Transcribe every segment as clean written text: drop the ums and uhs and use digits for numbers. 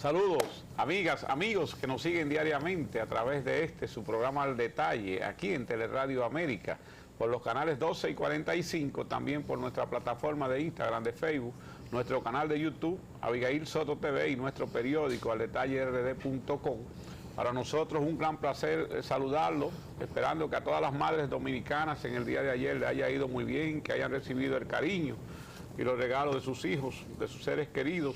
Saludos, amigas, amigos que nos siguen diariamente a través de su programa Al Detalle, aquí en Teleradio América, por los canales 12 y 45, también por nuestra plataforma de Instagram, de Facebook, nuestro canal de YouTube, Abigail Soto TV, y nuestro periódico, aldetallerd.com. Para nosotros un gran placer saludarlo, esperando que a todas las madres dominicanas en el día de ayer le haya ido muy bien, que hayan recibido el cariño y los regalos de sus hijos, de sus seres queridos.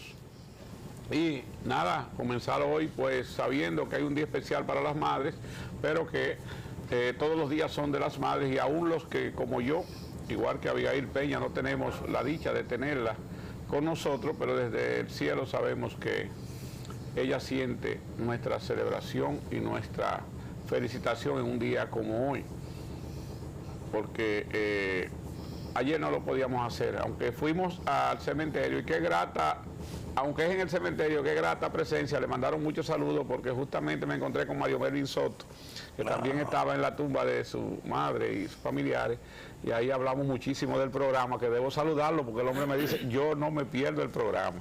Y nada, comenzar hoy pues sabiendo que hay un día especial para las madres, pero que todos los días son de las madres, y aún los que, como yo, igual que Abigail Peña, no tenemos la dicha de tenerla con nosotros, pero desde el cielo sabemos que ella siente nuestra celebración y nuestra felicitación en un día como hoy, porque ayer no lo podíamos hacer, aunque fuimos al cementerio, y qué grata, aunque es en el cementerio, qué grata presencia. Le mandaron muchos saludos porque justamente me encontré con Mario Melvin Soto, que también estaba en la tumba de su madre y sus familiares, y ahí hablamos muchísimo del programa, que debo saludarlo porque el hombre me dice, yo no me pierdo el programa.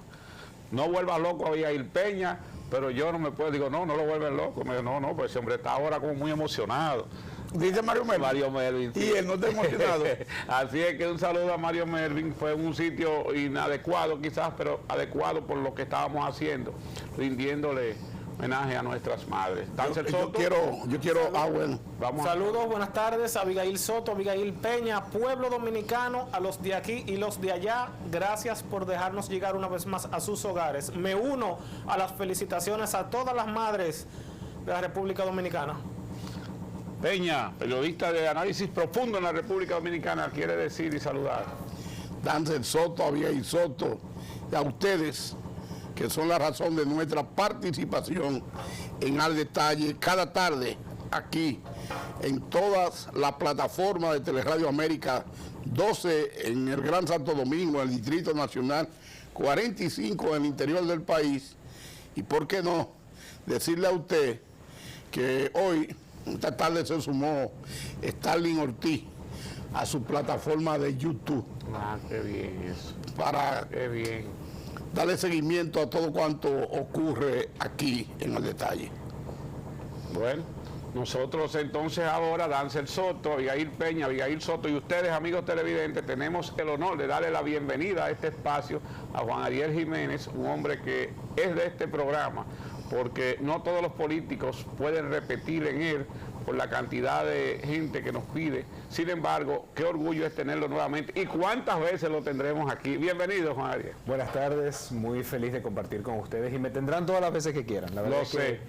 No vuelvas loco a Abigail Peña, pero yo no me puedo. Digo, no lo vuelves loco. Me digo, no, pues ese hombre está ahora como muy emocionado. Dice Mario Melvin. Mario Melvin, sí. Y él no está emocionado. Así es que un saludo a Mario Melvin. Fue un sitio inadecuado quizás, pero adecuado por lo que estábamos haciendo, rindiéndole homenaje a nuestras madres. Yo quiero, bueno. Vamos. Saludos, buenas tardes, Abigail Soto, Abigail Peña, pueblo dominicano, a los de aquí y los de allá. Gracias por dejarnos llegar una vez más a sus hogares. Me uno a las felicitaciones a todas las madres de la República Dominicana. Peña, periodista de análisis profundo en la República Dominicana, quiere decir y saludar. Dáncel Soto, Abigail Soto, y a ustedes, que son la razón de nuestra participación en Al Detalle, cada tarde aquí, en todas las plataformas de Teleradio América, 12 en el Gran Santo Domingo, en el Distrito Nacional, 45 en el interior del país. Y por qué no decirle a usted que hoy, esta tarde, se sumó Starling Ortiz a su plataforma de YouTube. Ah, qué bien eso. Qué bien. Darle seguimiento a todo cuanto ocurre aquí en El Detalle. Bueno, nosotros entonces ahora, Dáncel Soto, Abigail Peña, Abigail Soto y ustedes, amigos televidentes, tenemos el honor de darle la bienvenida a este espacio a Juan Ariel Jiménez, un hombre que es de este programa, porque no todos los políticos pueden repetir en él por la cantidad de gente que nos pide. Sin embargo, qué orgullo es tenerlo nuevamente. ¿Y cuántas veces lo tendremos aquí? Bienvenido, Juan Ariel. Buenas tardes, muy feliz de compartir con ustedes, y me tendrán todas las veces que quieran. La verdad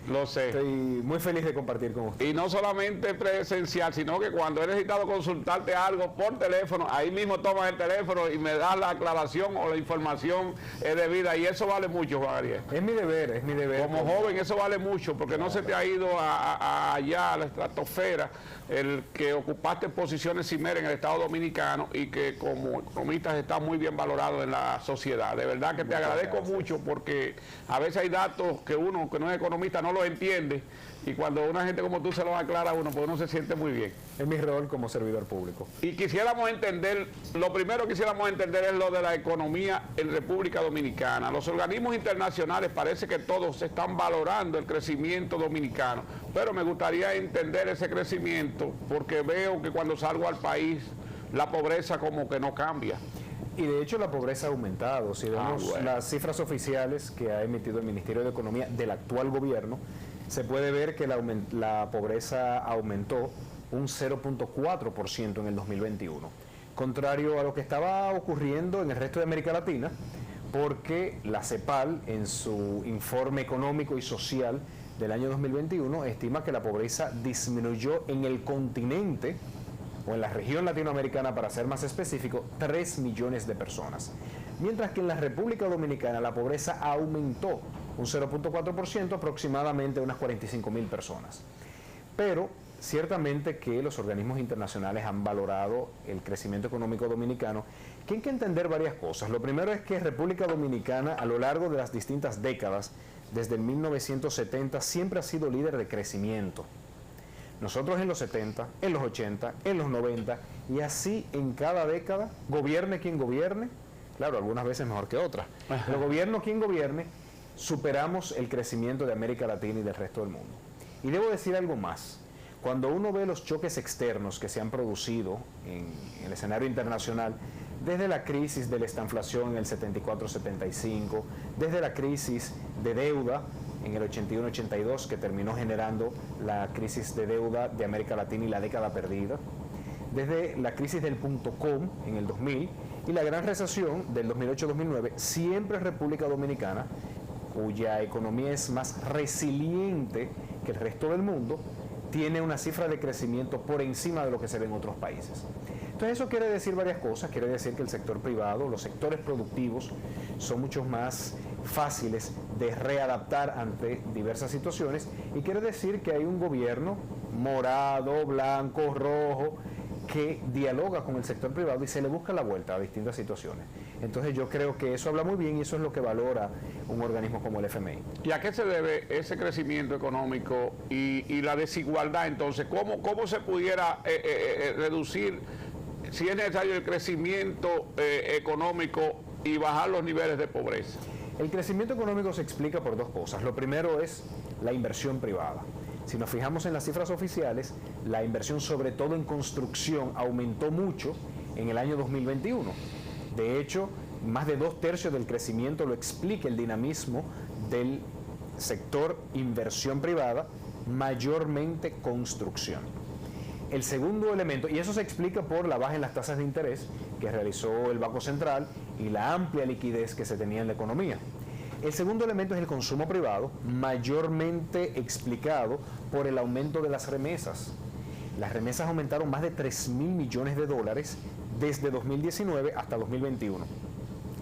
lo sé. Estoy muy feliz de compartir con ustedes. Y no solamente presencial, sino que cuando he necesitado consultarte algo por teléfono, ahí mismo tomas el teléfono y me das la aclaración o la información debida, y eso vale mucho, Juan Ariel. Es mi deber, es mi deber. Como joven eso vale mucho, porque no se te ha ido allá a la estratosfera, el que ocupaste posiciones cimeras en el Estado Dominicano y que como economista está muy bien valorado en la sociedad. De verdad que te agradezco mucho, porque a veces hay datos que uno que no es economista no los entiende, y cuando una gente como tú se los aclara a uno, pues uno se siente muy bien. Es mi rol como servidor público. Y quisiéramos entender, lo primero que quisiéramos entender es lo de la economía en República Dominicana. Los organismos internacionales parece que todos están valorando el crecimiento dominicano, pero me gustaría entender ese crecimiento, porque veo que cuando salgo al país la pobreza como que no cambia. Y de hecho la pobreza ha aumentado. Si vemos las cifras oficiales que ha emitido el Ministerio de Economía del actual gobierno, se puede ver que la pobreza aumentó un 0.4% en el 2021, contrario a lo que estaba ocurriendo en el resto de América Latina, porque la CEPAL, en su informe económico y social del año 2021, estima que la pobreza disminuyó en el continente, o en la región latinoamericana, para ser más específico, 3 millones de personas. Mientras que en la República Dominicana la pobreza aumentó un 0.4%, aproximadamente unas 45.000 personas. Pero ciertamente que los organismos internacionales han valorado el crecimiento económico dominicano, que hay que entender varias cosas. Lo primero es que República Dominicana, a lo largo de las distintas décadas, desde el 1970, siempre ha sido líder de crecimiento. Nosotros en los 70, en los 80, en los 90, y así en cada década, gobierne quien gobierne, claro, algunas veces mejor que otras, pero gobierne quien gobierne, superamos el crecimiento de América Latina y del resto del mundo. Y debo decir algo más. Cuando uno ve los choques externos que se han producido en el escenario internacional, desde la crisis de la estanflación en el 74-75, desde la crisis de deuda en el 81-82, que terminó generando la crisis de deuda de América Latina y la década perdida, desde la crisis del .com en el 2000 y la gran recesión del 2008-2009, siempre República Dominicana, cuya economía es más resiliente que el resto del mundo, tiene una cifra de crecimiento por encima de lo que se ve en otros países. Entonces eso quiere decir varias cosas. Quiere decir que el sector privado, los sectores productivos, son mucho más fáciles de readaptar ante diversas situaciones, y quiere decir que hay un gobierno morado, blanco, rojo, que dialoga con el sector privado y se le busca la vuelta a distintas situaciones. Entonces yo creo que eso habla muy bien y eso es lo que valora un organismo como el FMI. ¿Y a qué se debe ese crecimiento económico y la desigualdad entonces? ¿Cómo se pudiera reducir, si es necesario, el crecimiento económico y bajar los niveles de pobreza? El crecimiento económico se explica por dos cosas. Lo primero es la inversión privada. Si nos fijamos en las cifras oficiales, la inversión sobre todo en construcción aumentó mucho en el año 2021. De hecho, más de 2/3 del crecimiento lo explica el dinamismo del sector inversión privada, mayormente construcción. El segundo elemento, y eso se explica por la baja en las tasas de interés que realizó el Banco Central y la amplia liquidez que se tenía en la economía. El segundo elemento es el consumo privado, mayormente explicado por el aumento de las remesas. Las remesas aumentaron más de 3.000 millones de dólares desde 2019 hasta 2021,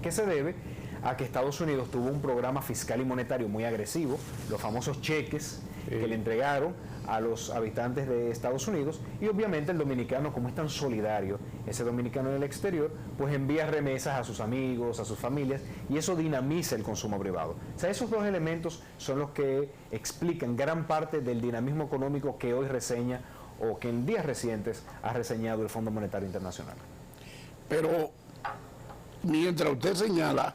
que se debe a que Estados Unidos tuvo un programa fiscal y monetario muy agresivo, los famosos cheques que le entregaron a los habitantes de Estados Unidos, y obviamente el dominicano, como es tan solidario, ese dominicano en el exterior, pues envía remesas a sus amigos, a sus familias, y eso dinamiza el consumo privado. O sea, esos dos elementos son los que explican gran parte del dinamismo económico que hoy reseña, o que en días recientes ha reseñado el Fondo Monetario Internacional. Pero mientras usted señala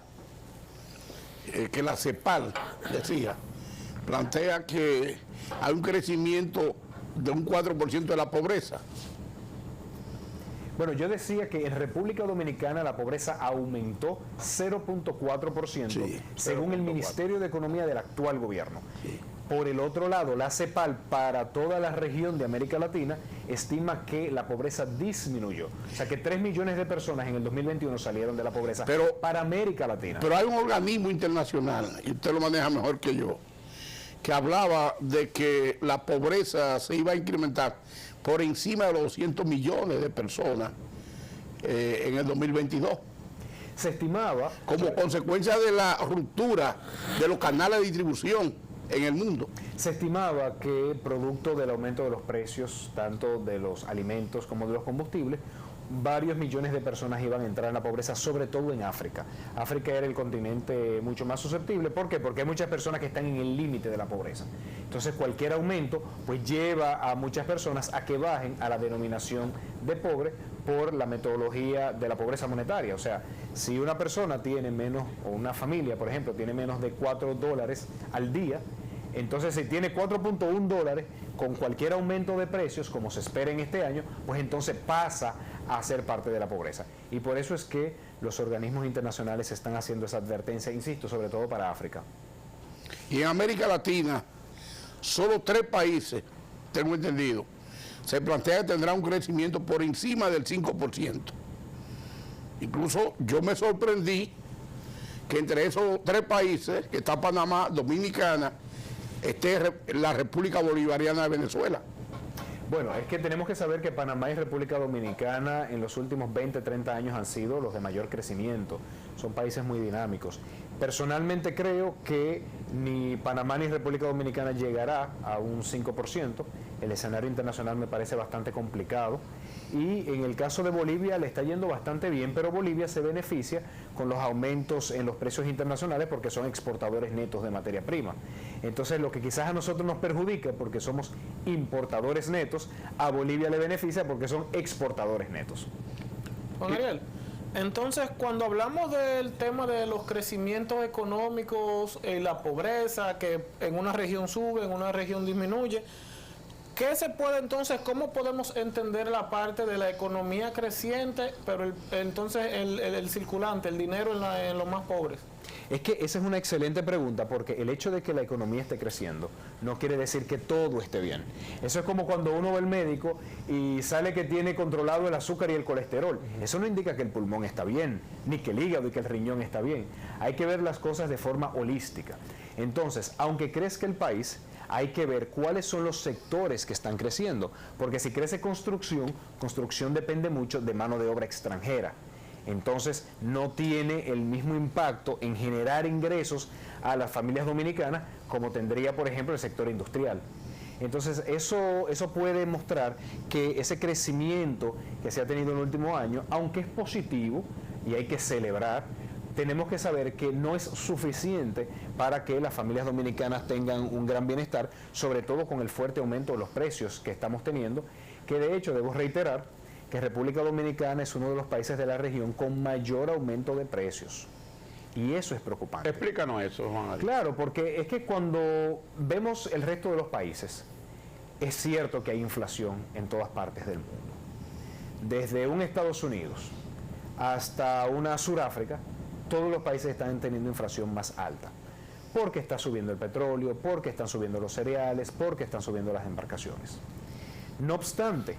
que la CEPAL, decía, plantea que hay un crecimiento de un 4% de la pobreza. Bueno, yo decía que en República Dominicana la pobreza aumentó 0.4%, sí, según el Ministerio de Economía del actual gobierno. Sí. Por el otro lado, la CEPAL para toda la región de América Latina estima que la pobreza disminuyó. O sea que 3 millones de personas en el 2021 salieron de la pobreza para América Latina. Pero hay un organismo internacional, y usted lo maneja mejor que yo, que hablaba de que la pobreza se iba a incrementar por encima de los 200 millones de personas en el 2022. Se estimaba, como consecuencia de la ruptura de los canales de distribución en el mundo. Se estimaba que producto del aumento de los precios, tanto de los alimentos como de los combustibles, varios millones de personas iban a entrar en la pobreza, sobre todo en África. África era el continente mucho más susceptible. ¿Por qué? Porque hay muchas personas que están en el límite de la pobreza. Entonces cualquier aumento pues lleva a muchas personas a que bajen a la denominación de pobre por la metodología de la pobreza monetaria. O sea, si una persona tiene menos, o una familia, por ejemplo, tiene menos de $4 al día, entonces si tiene 4.1 dólares, con cualquier aumento de precios, como se espera en este año, pues entonces pasa a ser parte de la pobreza. Y por eso es que los organismos internacionales están haciendo esa advertencia, insisto, sobre todo para África. Y en América Latina, solo 3 países, tengo entendido, se plantea que tendrá un crecimiento por encima del 5%. Incluso yo me sorprendí que entre esos 3 países, que está Panamá, Dominicana, esté la República Bolivariana de Venezuela. Bueno, es que tenemos que saber que Panamá y República Dominicana en los últimos 20, 30 años han sido los de mayor crecimiento. Son países muy dinámicos. Personalmente creo que ni Panamá ni República Dominicana llegará a un 5%. El escenario internacional me parece bastante complicado. Y en el caso de Bolivia le está yendo bastante bien, pero Bolivia se beneficia con los aumentos en los precios internacionales porque son exportadores netos de materia prima. Entonces lo que quizás a nosotros nos perjudica porque somos importadores netos, a Bolivia le beneficia porque son exportadores netos. Juan Ariel, Entonces, cuando hablamos del tema de los crecimientos económicos, la pobreza, que en una región sube, en una región disminuye, ¿qué se puede entonces, cómo podemos entender la parte de la economía creciente, pero entonces el circulante, el dinero en los más pobres? Es que esa es una excelente pregunta, porque el hecho de que la economía esté creciendo no quiere decir que todo esté bien. Eso es como cuando uno va al médico y sale que tiene controlado el azúcar y el colesterol. Eso no indica que el pulmón está bien, ni que el hígado y que el riñón está bien. Hay que ver las cosas de forma holística. Entonces, aunque crezca el país, hay que ver cuáles son los sectores que están creciendo, porque si crece construcción depende mucho de mano de obra extranjera. Entonces no tiene el mismo impacto en generar ingresos a las familias dominicanas como tendría, por ejemplo, el sector industrial. Entonces eso puede mostrar que ese crecimiento que se ha tenido en el último año, aunque es positivo y hay que celebrar, tenemos que saber que no es suficiente para que las familias dominicanas tengan un gran bienestar, sobre todo con el fuerte aumento de los precios que estamos teniendo, que de hecho debo reiterar que República Dominicana es uno de los países de la región con mayor aumento de precios. Y eso es preocupante. Explícanos eso, Juan Ariel. Claro, porque es que cuando vemos el resto de los países, es cierto que hay inflación en todas partes del mundo. Desde un Estados Unidos hasta una Sudáfrica, todos los países están teniendo inflación más alta. Porque está subiendo el petróleo, porque están subiendo los cereales, porque están subiendo las embarcaciones. No obstante,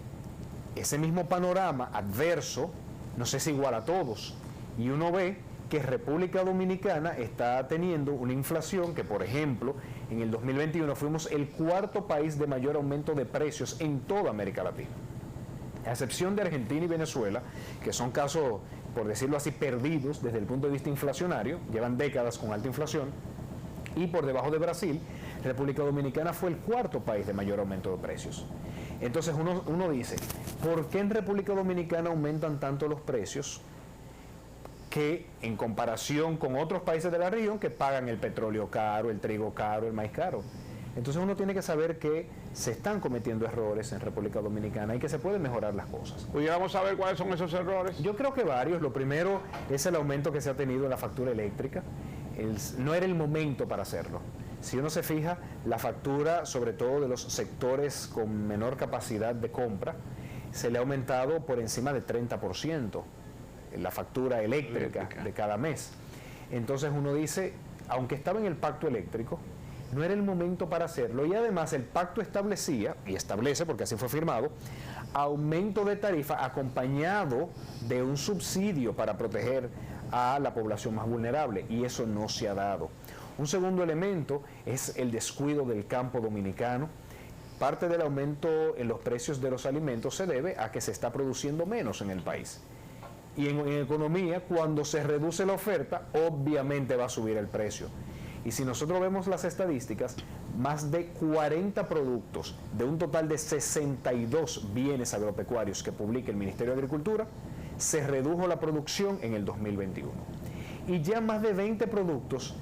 ese mismo panorama adverso no es igual a todos, y uno ve que República Dominicana está teniendo una inflación que, por ejemplo, en el 2021 fuimos el cuarto país de mayor aumento de precios en toda América Latina, a excepción de Argentina y Venezuela, que son casos, por decirlo así, perdidos desde el punto de vista inflacionario, llevan décadas con alta inflación, y por debajo de Brasil, República Dominicana fue el cuarto país de mayor aumento de precios. Entonces uno dice, ¿por qué en República Dominicana aumentan tanto los precios que en comparación con otros países de la región que pagan el petróleo caro, el trigo caro, el maíz caro? Entonces uno tiene que saber que se están cometiendo errores en República Dominicana y que se pueden mejorar las cosas. ¿Pudiéramos saber cuáles son esos errores? Yo creo que varios. Lo primero es el aumento que se ha tenido en la factura eléctrica. No era el momento para hacerlo. Si uno se fija, la factura, sobre todo de los sectores con menor capacidad de compra, se le ha aumentado por encima de 30% la factura eléctrica de cada mes. Entonces uno dice, aunque estaba en el pacto eléctrico, no era el momento para hacerlo, y además el pacto establecía, y establece porque así fue firmado, aumento de tarifa acompañado de un subsidio para proteger a la población más vulnerable, y eso no se ha dado. Un segundo elemento es el descuido del campo dominicano. Parte del aumento en los precios de los alimentos se debe a que se está produciendo menos en el país. Y en economía, cuando se reduce la oferta, obviamente va a subir el precio. Y si nosotros vemos las estadísticas, más de 40 productos de un total de 62 bienes agropecuarios que publica el Ministerio de Agricultura, se redujo la producción en el 2021. Y ya más de 20 productos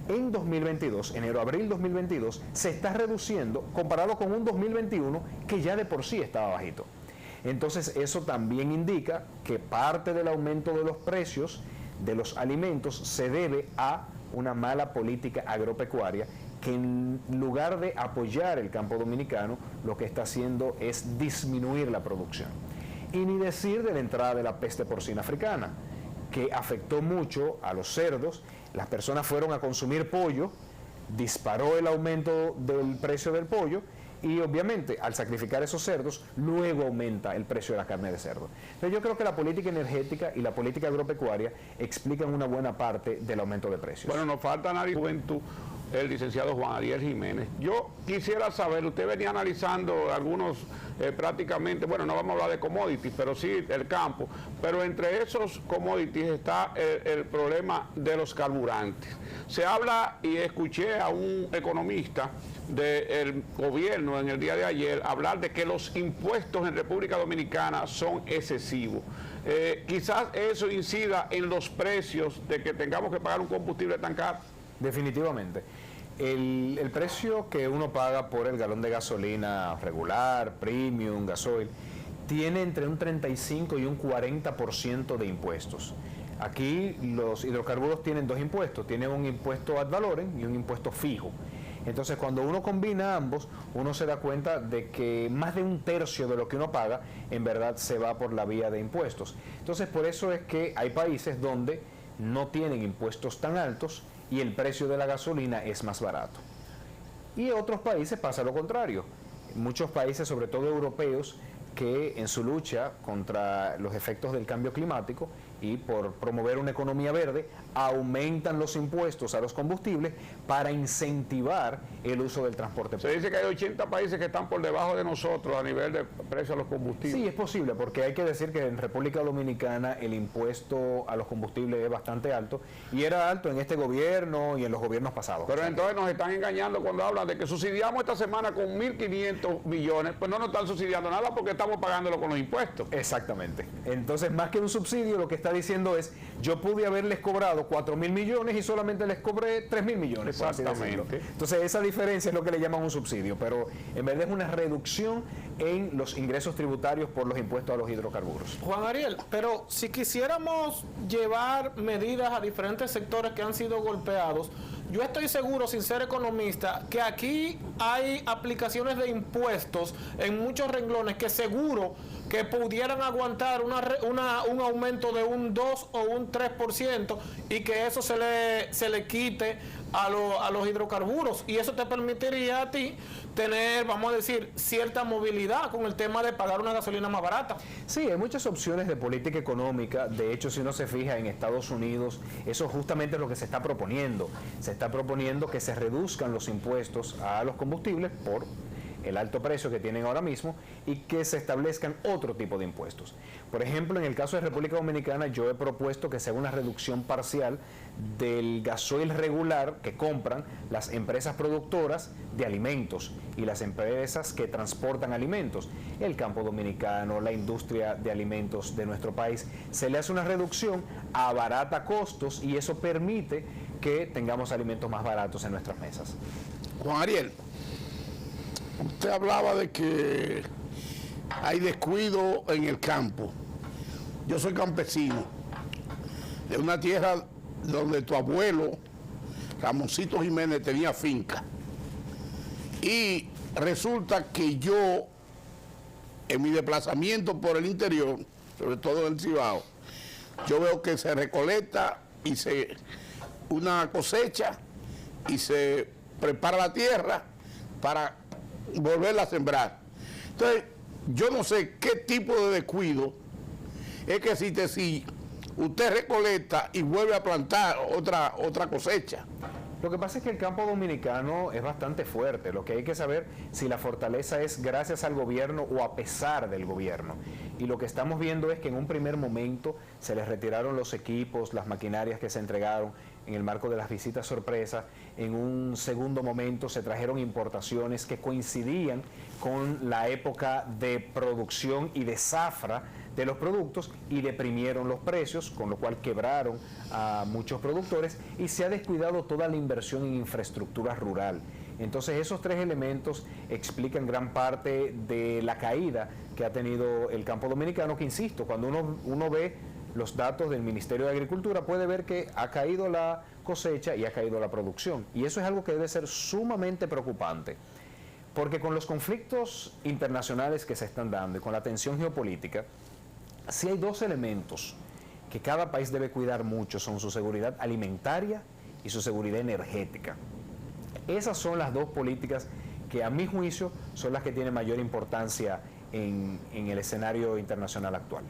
en 2022, enero-abril 2022, se está reduciendo comparado con un 2021 que ya de por sí estaba bajito. Entonces eso también indica que parte del aumento de los precios de los alimentos se debe a una mala política agropecuaria que en lugar de apoyar el campo dominicano, lo que está haciendo es disminuir la producción. Y ni decir de la entrada de la peste porcina africana, que afectó mucho a los cerdos. Las personas fueron a consumir pollo, disparó el aumento del precio del pollo, y obviamente al sacrificar esos cerdos, luego aumenta el precio de la carne de cerdo. Pero yo creo que la política energética y la política agropecuaria explican una buena parte del aumento de precios. Bueno, nos falta análisis juventud, el licenciado Juan Ariel Jiménez. Yo quisiera saber, usted venía analizando algunos prácticamente, bueno, no vamos a hablar de commodities, pero sí el campo, pero entre esos commodities está el problema de los carburantes. Se habla, y escuché a un economista del gobierno en el día de ayer hablar de que los impuestos en República Dominicana son excesivos. Quizás eso incida en los precios de que tengamos que pagar un combustible tan caro. Definitivamente. El precio que uno paga por el galón de gasolina regular, premium, gasoil, tiene entre un 35 y un 40% de impuestos. Aquí los hidrocarburos tienen dos impuestos, tienen un impuesto ad valorem y un impuesto fijo. Entonces, cuando uno combina ambos, uno se da cuenta de que más de un tercio de lo que uno paga, en verdad, se va por la vía de impuestos. Entonces, por eso es que hay países donde no tienen impuestos tan altos y el precio de la gasolina es más barato. Y en otros países pasa lo contrario. Muchos países, sobre todo europeos, que en su lucha contra los efectos del cambio climático y por promover una economía verde, aumentan los impuestos a los combustibles para incentivar el uso del transporte público. Se dice que hay 80 países que están por debajo de nosotros a nivel de precio a los combustibles. Sí, es posible, porque hay que decir que en República Dominicana el impuesto a los combustibles es bastante alto, y era alto en este gobierno y en los gobiernos pasados. Pero entonces nos están engañando cuando hablan de que subsidiamos esta semana con 1.500 millones, pues no nos están subsidiando nada porque estamos pagándolo con los impuestos. Exactamente. Entonces, más que un subsidio, lo que está diciendo es, yo pude haberles cobrado 4.000 millones y solamente les cobré 3.000 millones. Exactamente. Entonces, esa diferencia es lo que le llaman un subsidio, pero en verdad es una reducción en los ingresos tributarios por los impuestos a los hidrocarburos. Juan Ariel, pero si quisiéramos llevar medidas a diferentes sectores que han sido golpeados, yo estoy seguro, sin ser economista, que aquí hay aplicaciones de impuestos en muchos renglones que seguro que pudieran aguantar un aumento de un 2 o un 3% y que eso se le quite a los hidrocarburos, y eso te permitiría a ti tener, vamos a decir, cierta movilidad con el tema de pagar una gasolina más barata. Sí, hay muchas opciones de política económica. De hecho, si uno se fija en Estados Unidos, eso justamente es lo que se está proponiendo. Se está proponiendo que se reduzcan los impuestos a los combustibles por el alto precio que tienen ahora mismo y que se establezcan otro tipo de impuestos. Por ejemplo, en el caso de República Dominicana, yo he propuesto que se haga una reducción parcial del gasoil regular que compran las empresas productoras de alimentos y las empresas que transportan alimentos. El campo dominicano, la industria de alimentos de nuestro país, se le hace una reducción, abarata costos y eso permite que tengamos alimentos más baratos en nuestras mesas. Juan Ariel, usted hablaba de que hay descuido en el campo. Yo soy campesino de una tierra donde tu abuelo, Ramoncito Jiménez, tenía finca. Y resulta que yo, en mi desplazamiento por el interior, sobre todo en el Cibao, yo veo que se recolecta y una cosecha y se prepara la tierra para volverla a sembrar. Entonces, yo no sé qué tipo de descuido es que existe si usted recolecta y vuelve a plantar otra cosecha. Lo que pasa es que el campo dominicano es bastante fuerte. Lo que hay que saber si la fortaleza es gracias al gobierno o a pesar del gobierno. Y lo que estamos viendo es que en un primer momento se les retiraron los equipos, las maquinarias que se entregaron en el marco de las visitas sorpresa. En un segundo momento se trajeron importaciones que coincidían con la época de producción y de zafra de los productos y deprimieron los precios, con lo cual quebraron a muchos productores y se ha descuidado toda la inversión en infraestructura rural. Entonces esos tres elementos explican gran parte de la caída que ha tenido el campo dominicano, que insisto, cuando uno ve los datos del Ministerio de Agricultura puede ver que ha caído la cosecha y ha caído la producción. Y eso es algo que debe ser sumamente preocupante, porque con los conflictos internacionales que se están dando y con la tensión geopolítica, sí hay dos elementos que cada país debe cuidar mucho, son su seguridad alimentaria y su seguridad energética. Esas son las dos políticas que a mi juicio son las que tienen mayor importancia en el escenario internacional actual.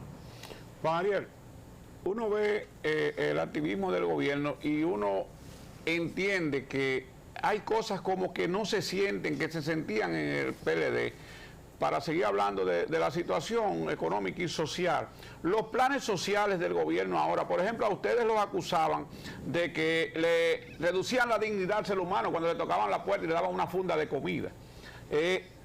Juan Ariel, uno ve el activismo del gobierno y uno entiende que hay cosas como que no se sienten, que se sentían en el PLD, para seguir hablando de la situación económica y social. Los planes sociales del gobierno ahora, por ejemplo, a ustedes los acusaban de que le reducían la dignidad al ser humano cuando le tocaban la puerta y le daban una funda de comida.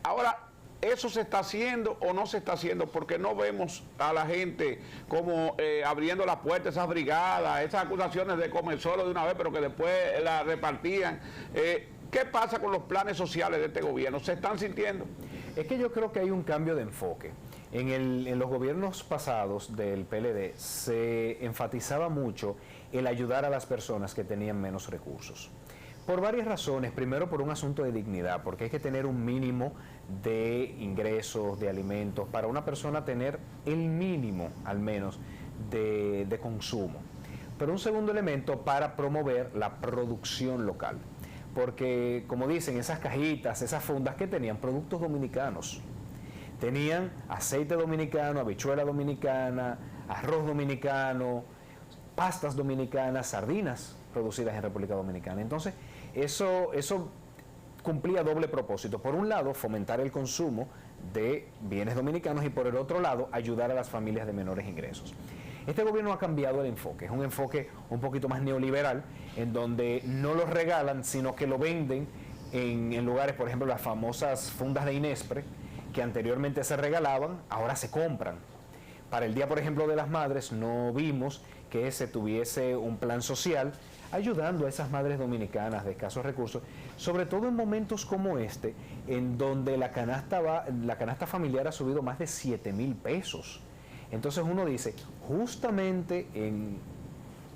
Ahora, ¿eso se está haciendo o no se está haciendo? Porque no vemos a la gente como abriendo la puerta, esas brigadas, esas acusaciones de comer solo de una vez, pero que después la repartían. ¿Qué pasa con los planes sociales de este gobierno? ¿Se están sintiendo? Es que yo creo que hay un cambio de enfoque. En los gobiernos pasados del PLD se enfatizaba mucho el ayudar a las personas que tenían menos recursos. Por varias razones. Primero, por un asunto de dignidad, porque hay que tener un mínimo de ingresos, de alimentos, para una persona tener el mínimo, al menos, de consumo. Pero un segundo elemento, para promover la producción local. Porque, como dicen, esas cajitas, esas fundas que tenían productos dominicanos. Tenían aceite dominicano, habichuela dominicana, arroz dominicano, pastas dominicanas, sardinas producidas en República Dominicana. Entonces, eso cumplía doble propósito. Por un lado, fomentar el consumo de bienes dominicanos y por el otro lado, ayudar a las familias de menores ingresos. Este gobierno ha cambiado el enfoque, es un enfoque un poquito más neoliberal, en donde no los regalan, sino que lo venden en lugares, por ejemplo, las famosas fundas de Inespre, que anteriormente se regalaban, ahora se compran. Para el Día, por ejemplo, de las Madres, no vimos que se tuviese un plan social ayudando a esas madres dominicanas de escasos recursos, sobre todo en momentos como este, en donde la canasta familiar ha subido más de 7,000 pesos. Entonces uno dice, justamente en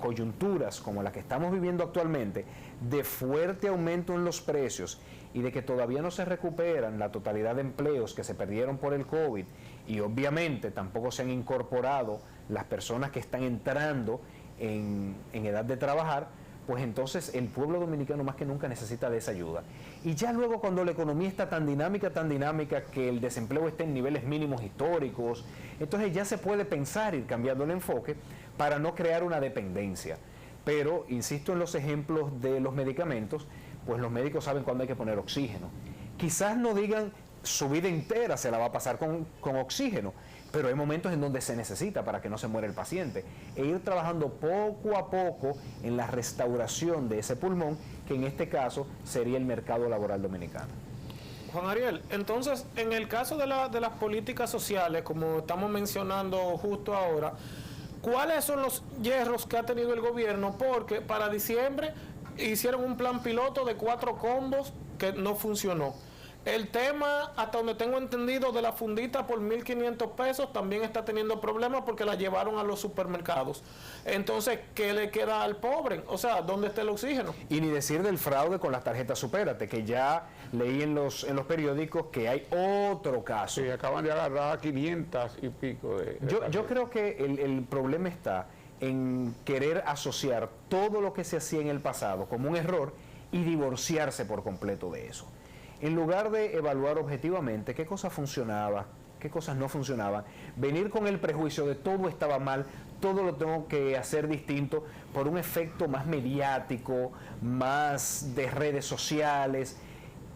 coyunturas como la que estamos viviendo actualmente, de fuerte aumento en los precios y de que todavía no se recuperan la totalidad de empleos que se perdieron por el COVID, y obviamente tampoco se han incorporado las personas que están entrando en edad de trabajar, pues entonces el pueblo dominicano más que nunca necesita de esa ayuda. Y ya luego, cuando la economía está tan dinámica, que el desempleo está en niveles mínimos históricos, entonces ya se puede pensar ir cambiando el enfoque para no crear una dependencia. Pero, insisto en los ejemplos de los medicamentos, pues los médicos saben cuándo hay que poner oxígeno. Quizás no digan su vida entera se la va a pasar con oxígeno, pero hay momentos en donde se necesita para que no se muera el paciente, e ir trabajando poco a poco en la restauración de ese pulmón, que en este caso sería el mercado laboral dominicano. Juan Ariel, entonces, en el caso de las políticas sociales, como estamos mencionando justo ahora, ¿cuáles son los hierros que ha tenido el gobierno? Porque para diciembre hicieron un plan piloto de 4 combos que no funcionó. El tema, hasta donde tengo entendido, de la fundita por 1.500 pesos también está teniendo problemas porque la llevaron a los supermercados. Entonces, ¿qué le queda al pobre? O sea, ¿dónde está el oxígeno? Y ni decir del fraude con las tarjetas Supérate, que ya leí en los periódicos que hay otro caso. Sí, acaban de agarrar 500 y pico de Yo creo que el problema está en querer asociar todo lo que se hacía en el pasado como un error y divorciarse por completo de eso. En lugar de evaluar objetivamente qué cosas funcionaban, qué cosas no funcionaban, venir con el prejuicio de todo estaba mal, todo lo tengo que hacer distinto, por un efecto más mediático, más de redes sociales,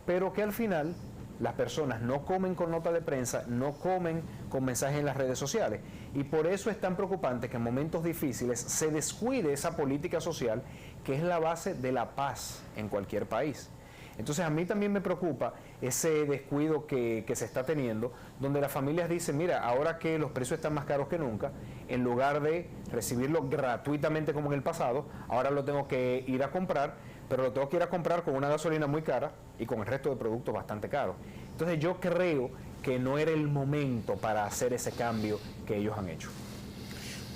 pero que al final las personas no comen con nota de prensa, no comen con mensajes en las redes sociales. Y por eso es tan preocupante que en momentos difíciles se descuide esa política social que es la base de la paz en cualquier país. Entonces a mí también me preocupa ese descuido que se está teniendo, donde las familias dicen, mira, ahora que los precios están más caros que nunca, en lugar de recibirlo gratuitamente como en el pasado, ahora lo tengo que ir a comprar, pero lo tengo que ir a comprar con una gasolina muy cara y con el resto de productos bastante caros. Entonces yo creo que no era el momento para hacer ese cambio que ellos han hecho.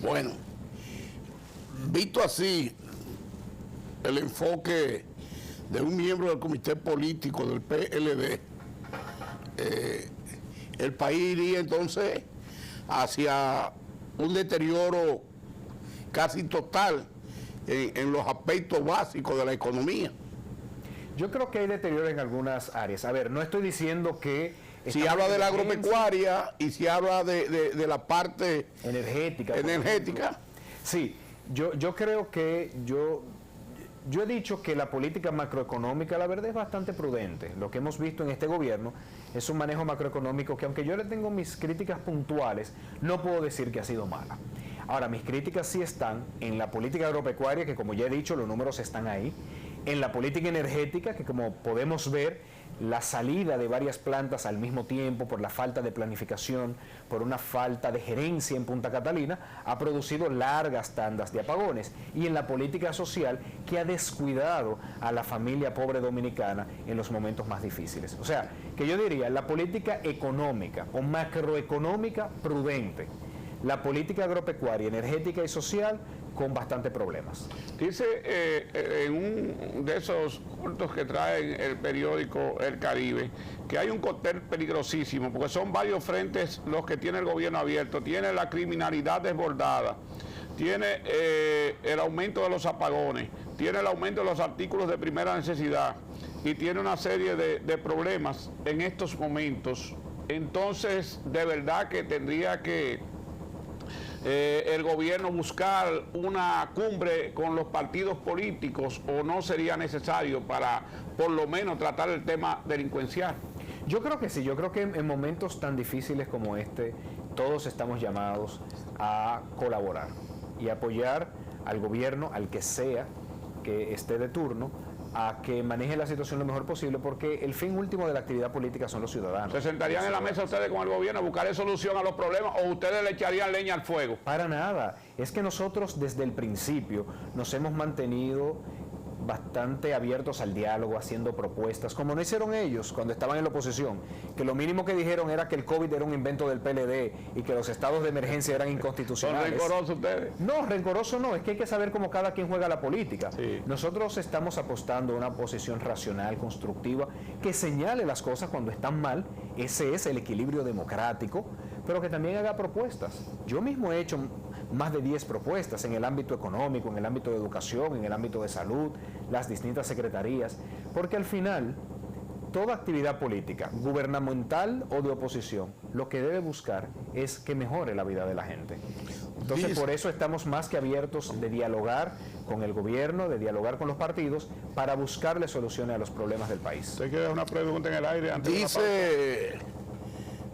Bueno, visto así, el enfoque de un miembro del comité político del PLD, el país iría entonces hacia un deterioro casi total en los aspectos básicos de la economía. Yo creo que hay deterioro en algunas áreas. A ver, no estoy diciendo que... Si habla de la agropecuaria y si habla de la parte energética. Sí, yo creo que yo he dicho que la política macroeconómica, la verdad, es bastante prudente. Lo que hemos visto en este gobierno es un manejo macroeconómico que, aunque yo le tengo mis críticas puntuales, no puedo decir que ha sido mala. Ahora, mis críticas sí están en la política agropecuaria, que como ya he dicho, los números están ahí, en la política energética, que como podemos ver, la salida de varias plantas al mismo tiempo por la falta de planificación, por una falta de gerencia en Punta Catalina, ha producido largas tandas de apagones. Y en la política social, que ha descuidado a la familia pobre dominicana en los momentos más difíciles. O sea, que yo diría, la política económica o macroeconómica prudente, la política agropecuaria, energética y social con bastantes problemas. Dice en un de esos cultos que trae el periódico El Caribe que hay un cóctel peligrosísimo porque son varios frentes los que tiene el gobierno abierto. Tiene la criminalidad desbordada, tiene el aumento de los apagones, tiene el aumento de los artículos de primera necesidad y tiene una serie de problemas en estos momentos. Entonces, de verdad que tendría que el gobierno buscar una cumbre con los partidos políticos, o no sería necesario para por lo menos tratar el tema delincuencial. Yo creo que sí, yo creo que en momentos tan difíciles como este, todos estamos llamados a colaborar y apoyar al gobierno, al que sea que esté de turno, a que maneje la situación lo mejor posible, porque el fin último de la actividad política son los ciudadanos. ¿Se sentarían en la mesa ustedes con el gobierno a buscar solución a los problemas, o ustedes le echarían leña al fuego? Para nada. Es que nosotros desde el principio nos hemos mantenido bastante abiertos al diálogo, haciendo propuestas, como no hicieron ellos cuando estaban en la oposición, que lo mínimo que dijeron era que el COVID era un invento del PLD y que los estados de emergencia eran inconstitucionales. ¿Son rencorosos ustedes? No, rencoroso no, es que hay que saber cómo cada quien juega la política. Sí. Nosotros estamos apostando a una posición racional, constructiva, que señale las cosas cuando están mal. Ese es el equilibrio democrático, pero que también haga propuestas. Yo mismo he hecho más de 10 propuestas en el ámbito económico, en el ámbito de educación, en el ámbito de salud, las distintas secretarías, porque al final toda actividad política, gubernamental o de oposición, lo que debe buscar es que mejore la vida de la gente. Entonces, por eso estamos más que abiertos de dialogar con el gobierno, de dialogar con los partidos, para buscarle soluciones a los problemas del país. ¿Usted quiere una pregunta en el aire antes de Dice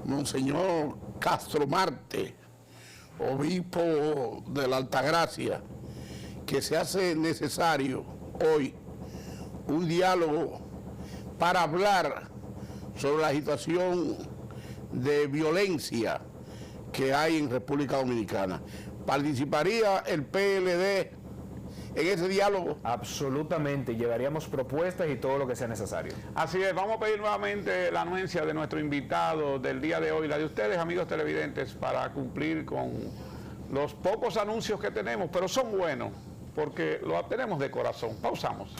Monseñor Castro Marte, obispo de la Altagracia, que se hace necesario hoy un diálogo para hablar sobre la situación de violencia que hay en República Dominicana. ¿Participaría el PLD en ese diálogo? Absolutamente, llevaríamos propuestas y todo lo que sea necesario. Así es, vamos a pedir nuevamente la anuencia de nuestro invitado del día de hoy, la de ustedes, amigos televidentes, para cumplir con los pocos anuncios que tenemos, pero son buenos, porque los tenemos de corazón. Pausamos.